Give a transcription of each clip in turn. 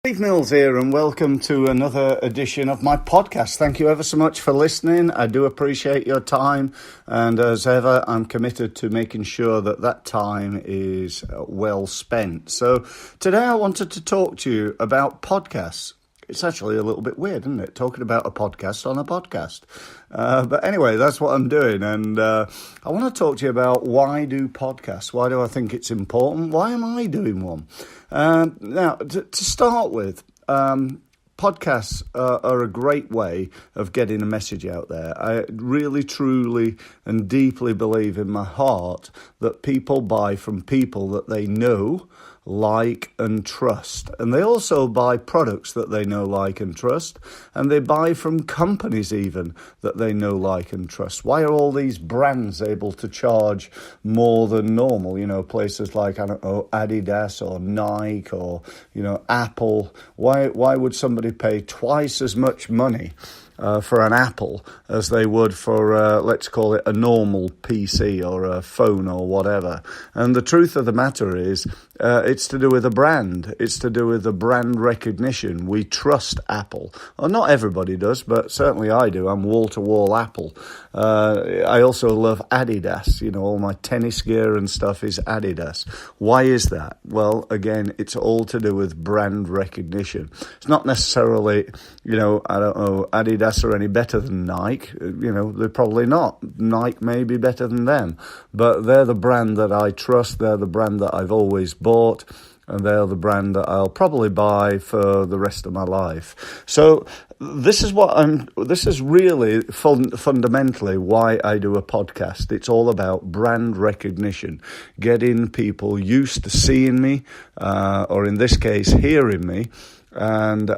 Steve Mills here, and welcome to another edition of my podcast. Thank you ever so much for listening. I do appreciate your time, and as ever, I'm committed to making sure that time is well spent. So today I wanted to talk to you about podcasts. It's actually a little bit weird, isn't it? Talking about a podcast on a podcast. But anyway, that's what I'm doing. And I want to talk to you about why do podcasts? Why do I think it's important? Why am I doing one? Now, to start with, podcasts are a great way of getting a message out there. I really, truly and deeply believe in my heart that people buy from people that they know, like and trust. And they also buy products that they know, like and trust. And they buy from companies even that they know, like and trust. Why are all these brands able to charge more than normal? You know, places like, I don't know, Adidas or Nike or, you know, Apple. Why would somebody pay twice as much money for an Apple as they would for, let's call it, a normal PC or a phone or whatever? And the truth of the matter is, it's to do with a brand. It's to do with the brand recognition. We trust Apple. Well, not everybody does, but certainly I do. I'm wall-to-wall Apple. I also love Adidas. You know, all my tennis gear and stuff is Adidas. Why is that? Well, again, it's all to do with brand recognition. It's not necessarily, you know, I don't know, Adidas are any better than Nike. You know, they're probably not. Nike may be better than them, but they're the brand that I trust. They're the brand that I've always bought, and they're the brand that I'll probably buy for the rest of my life. So this is really fundamentally why I do a podcast. It's all about brand recognition, getting people used to seeing me, or in this case, hearing me, and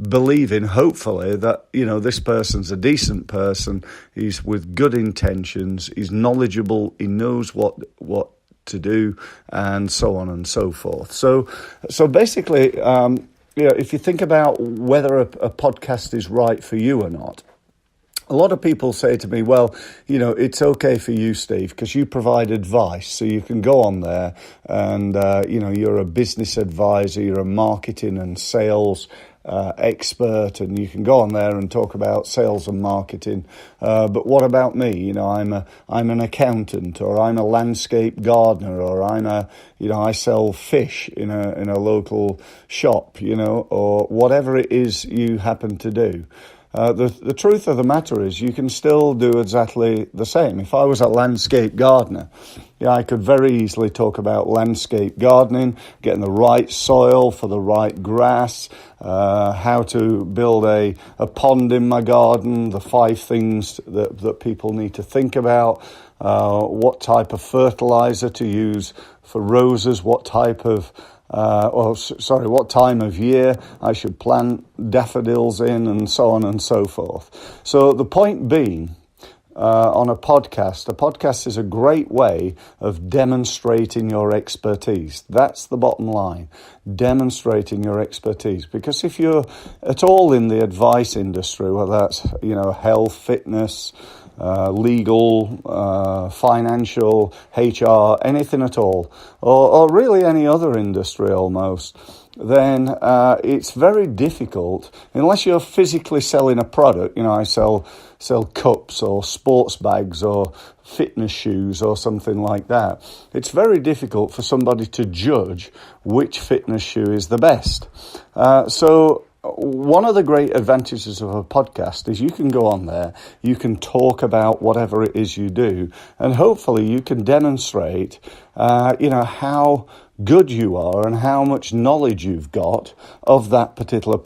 believing, hopefully, that, you know, this person's a decent person, he's with good intentions, he's knowledgeable, he knows what to do, and so on and so forth. So basically, you know, if you think about whether a podcast is right for you or not, a lot of people say to me, well, you know, it's okay for you, Steve, because you provide advice. So you can go on there and, you know, you're a business advisor, you're a marketing and sales expert, and you can go on there and talk about sales and marketing. But what about me? You know, I'm an accountant, or I'm a landscape gardener, or I sell fish in a local shop, you know, or whatever it is you happen to do. The truth of the matter is you can still do exactly the same. If I was a landscape gardener, I could very easily talk about landscape gardening, getting the right soil for the right grass, how to build a pond in my garden, the 5 things that people need to think about, what type of fertilizer to use for roses, what time of year I should plant daffodils in, and so on and so forth. So the point being, on a podcast is a great way of demonstrating your expertise. That's the bottom line, demonstrating your expertise. Because if you're at all in the advice industry, whether that's, you know, health, fitness, legal, financial, HR, anything at all, or really any other industry almost, then it's very difficult, unless you're physically selling a product. You know, I sell cups or sports bags or fitness shoes or something like that. It's very difficult for somebody to judge which fitness shoe is the best. So one of the great advantages of a podcast is you can go on there, you can talk about whatever it is you do, and hopefully you can demonstrate, you know, how good you are and how much knowledge you've got of that particular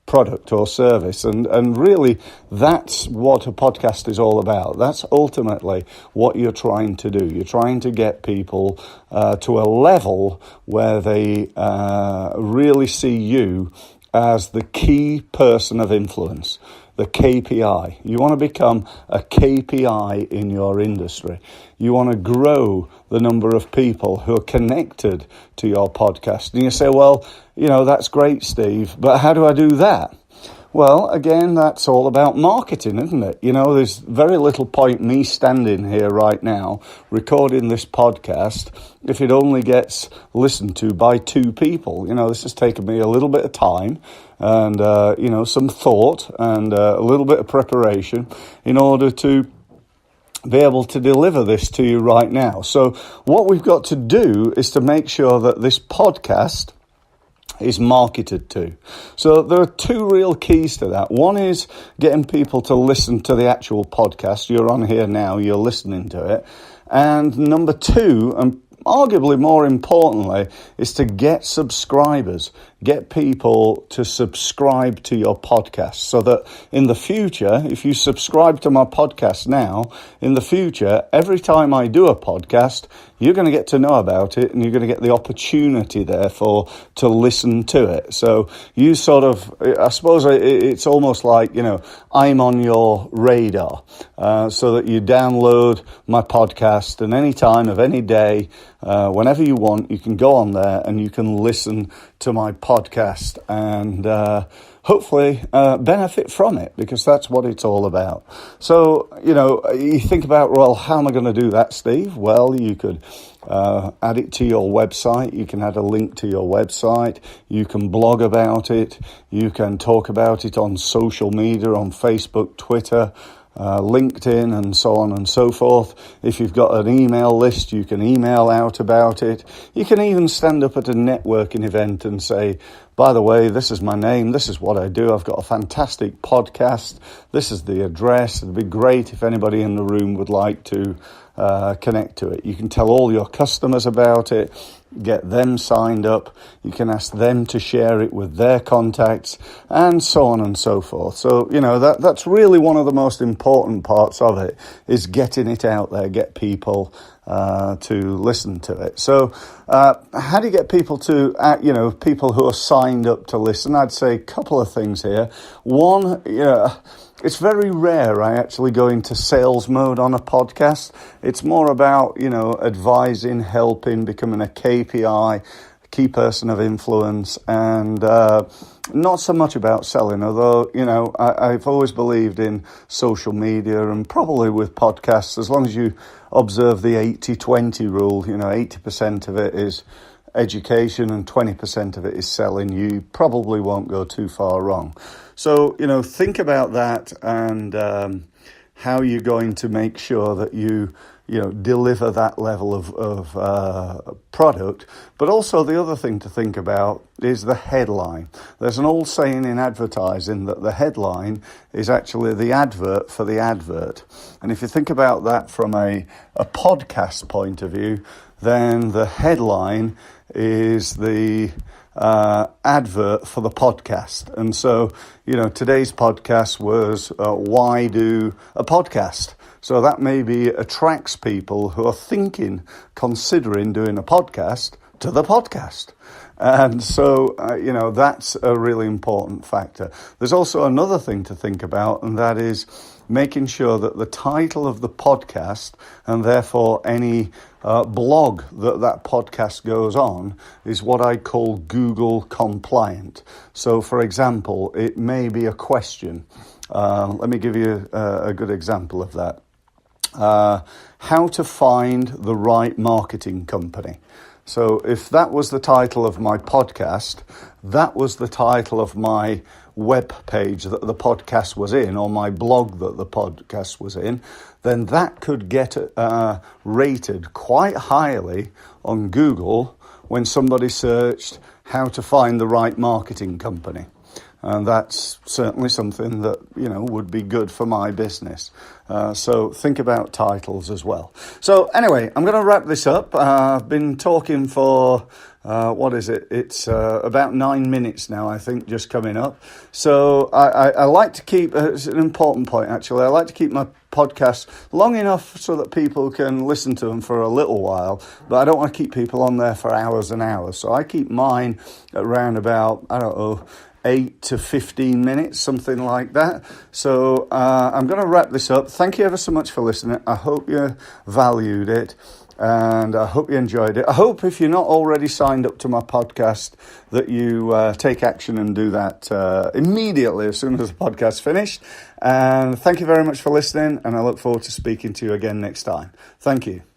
product or service. And really, that's what a podcast is all about. That's ultimately what you're trying to do. You're trying to get people to a level where they really see you as the key person of influence, the KPI. You want to become a KPI in your industry. You want to grow the number of people who are connected to your podcast. And you say, well, you know, that's great, Steve, but how do I do that? Well, again, that's all about marketing, isn't it? You know, there's very little point me standing here right now recording this podcast if it only gets listened to by 2 people. You know, this has taken me a little bit of time and, some thought and a little bit of preparation in order to be able to deliver this to you right now. So what we've got to do is to make sure that this podcast is marketed to. So there are 2 real keys to that. One is getting people to listen to the actual podcast. You're on here now, you're listening to it. And number 2, and arguably more importantly, is to get subscribers, get people to subscribe to your podcast so that in the future, if you subscribe to my podcast now, in the future, every time I do a podcast, you're going to get to know about it and you're going to get the opportunity, therefore, to listen to it. So you sort of, I suppose it's almost like, I'm on your radar so that you download my podcast and any time of any day, whenever you want, you can go on there and you can listen to my podcast and hopefully benefit from it, because that's what it's all about. So, you think about, well, how am I going to do that, Steve? Well, you could add it to your website. You can add a link to your website. You can blog about it. You can talk about it on social media, on Facebook, Twitter, LinkedIn, and so on and so forth. If you've got an email list, you can email out about it. You can even stand up at a networking event and say, by the way, this is my name, this is what I do, I've got a fantastic podcast, this is the address. It'd be great if anybody in the room would like to connect to it. You can tell all your customers about it, get them signed up, you can ask them to share it with their contacts, and so on and so forth. So, that's really one of the most important parts of it, is getting it out there, get people to listen to it. So how do you get people to, people who are signed up to listen? I'd say a couple of things here. One, it's very rare I actually go into sales mode on a podcast. It's more about, advising, helping, becoming a KPI, key person of influence, and not so much about selling, although, I've always believed in social media and probably with podcasts, as long as you observe the 80-20 rule, 80% of it is education and 20% of it is selling, you probably won't go too far wrong. So, think about that and how you're going to make sure that you deliver that level of product. But also the other thing to think about is the headline. There's an old saying in advertising that the headline is actually the advert for the advert. And if you think about that from a podcast point of view, then the headline is the advert for the podcast. And so, today's podcast was why do a podcast? So that maybe attracts people who are considering doing a podcast to the podcast. And so, that's a really important factor. There's also another thing to think about, and that is making sure that the title of the podcast, and therefore any blog that podcast goes on, is what I call Google compliant. So, for example, it may be a question. Let me give you a good example of that. How to find the right marketing company. So if that was the title of my podcast, that was the title of my web page that the podcast was in, or my blog that the podcast was in, then that could get rated quite highly on Google when somebody searched how to find the right marketing company. And that's certainly something that, would be good for my business. So think about titles as well. So anyway, I'm going to wrap this up. I've been talking for, It's about 9 minutes now, I think, just coming up. So I like to keep, it's an important point actually, I like to keep my podcasts long enough so that people can listen to them for a little while, but I don't want to keep people on there for hours and hours. So I keep mine around about, 8 to 15 minutes, something like that. So I'm going to wrap this up. Thank you ever so much for listening. I hope you valued it. and I hope you enjoyed it. I hope if you're not already signed up to my podcast that you take action and do that immediately as soon as the podcast's finished. And thank you very much for listening, and I look forward to speaking to you again next time. Thank you.